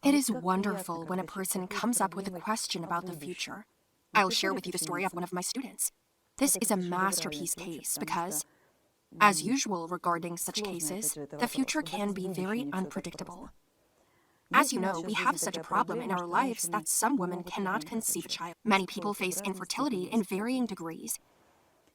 It is wonderful when a person comes up with a question about the future. I'll share with you the story of one of my students. This is a masterpiece case because, as usual regarding such cases, the future can be very unpredictable. As you know, we have such a problem in our lives that some women cannot conceive a child. Many people face infertility in varying degrees.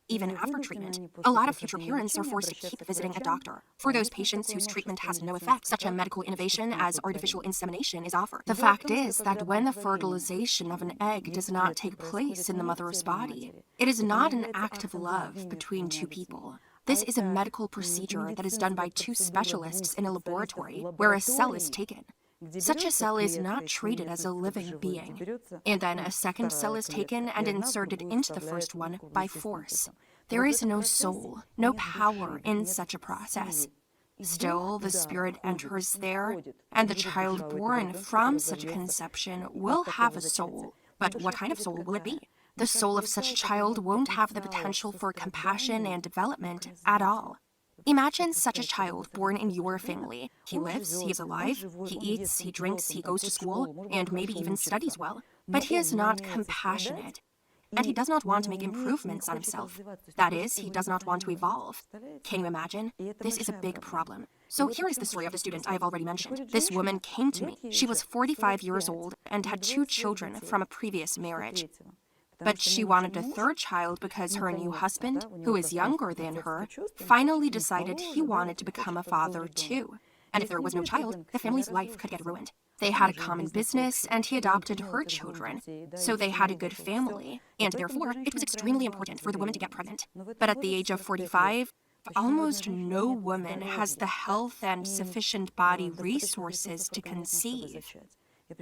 Even after treatment, a lot of future parents are forced to keep visiting a doctor. For those patients whose treatment has no effect, such a medical innovation as artificial insemination is offered. The fact is that when the fertilization of an egg does not take place in the mother's body, it is not an act of love between two people. This is a medical procedure that is done by two specialists in a laboratory where a cell is taken. Such a cell is not treated as a living being, and then a second cell is taken and inserted into the first one by force. There is no soul, no power in such a process. Still, the spirit enters there, and the child born from such conception will have a soul. But what kind of soul will it be? The soul of such a child won't have the potential for compassion and development at all. Imagine such a child born in your family. He lives, he is alive, he eats, he drinks, he goes to school, and maybe even studies well. But he is not compassionate, and he does not want to make improvements on himself. That is, he does not want to evolve. Can you imagine? This is a big problem. So here is the story of the student I have already mentioned. This woman came to me. She was 45 years old and had 2 children from a previous marriage. But she wanted a 3rd child because her new husband, who is younger than her, finally decided he wanted to become a father too. And if there was no child, the family's life could get ruined. They had a common business, and he adopted her children, so they had a good family, and therefore it was extremely important for the woman to get pregnant. But at the age of 45, almost no woman has the health and sufficient body resources to conceive.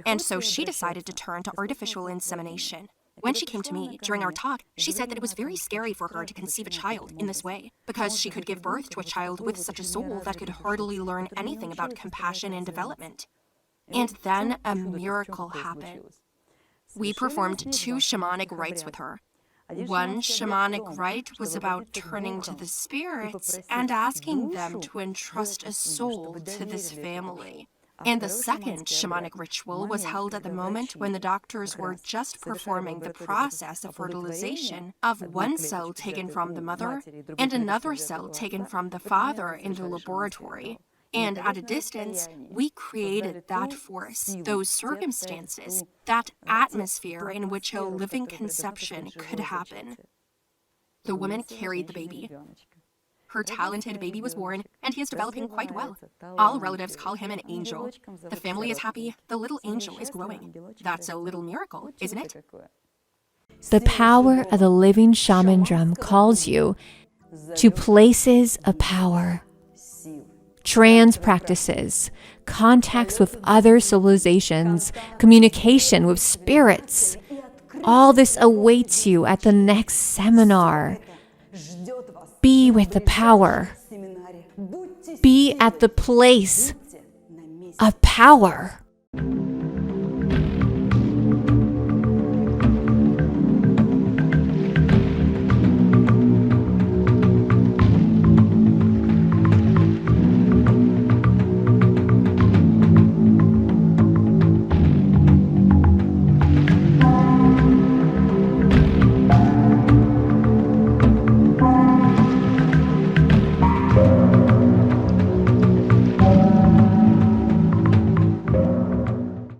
And so she decided to turn to artificial insemination. When she came to me during our talk, she said that it was very scary for her to conceive a child in this way, because she could give birth to a child with such a soul that could hardly learn anything about compassion and development. And then a miracle happened. We performed 2 shamanic rites with her. One shamanic rite was about turning to the spirits and asking them to entrust a soul to this family. And the second shamanic ritual was held at the moment when the doctors were just performing the process of fertilization of one cell taken from the mother and another cell taken from the father in the laboratory. And at a distance, we created that force, those circumstances, that atmosphere in which a living conception could happen. The woman carried the baby. Her talented baby was born, and he is developing quite well. All relatives call him an angel. The family is happy. The little angel is growing. That's a little miracle, isn't it? The power of the living shaman drum calls you to places of power. Trance practices, contacts with other civilizations, communication with spirits. All this awaits you at the next seminar. Be with the power. Be at the place of power.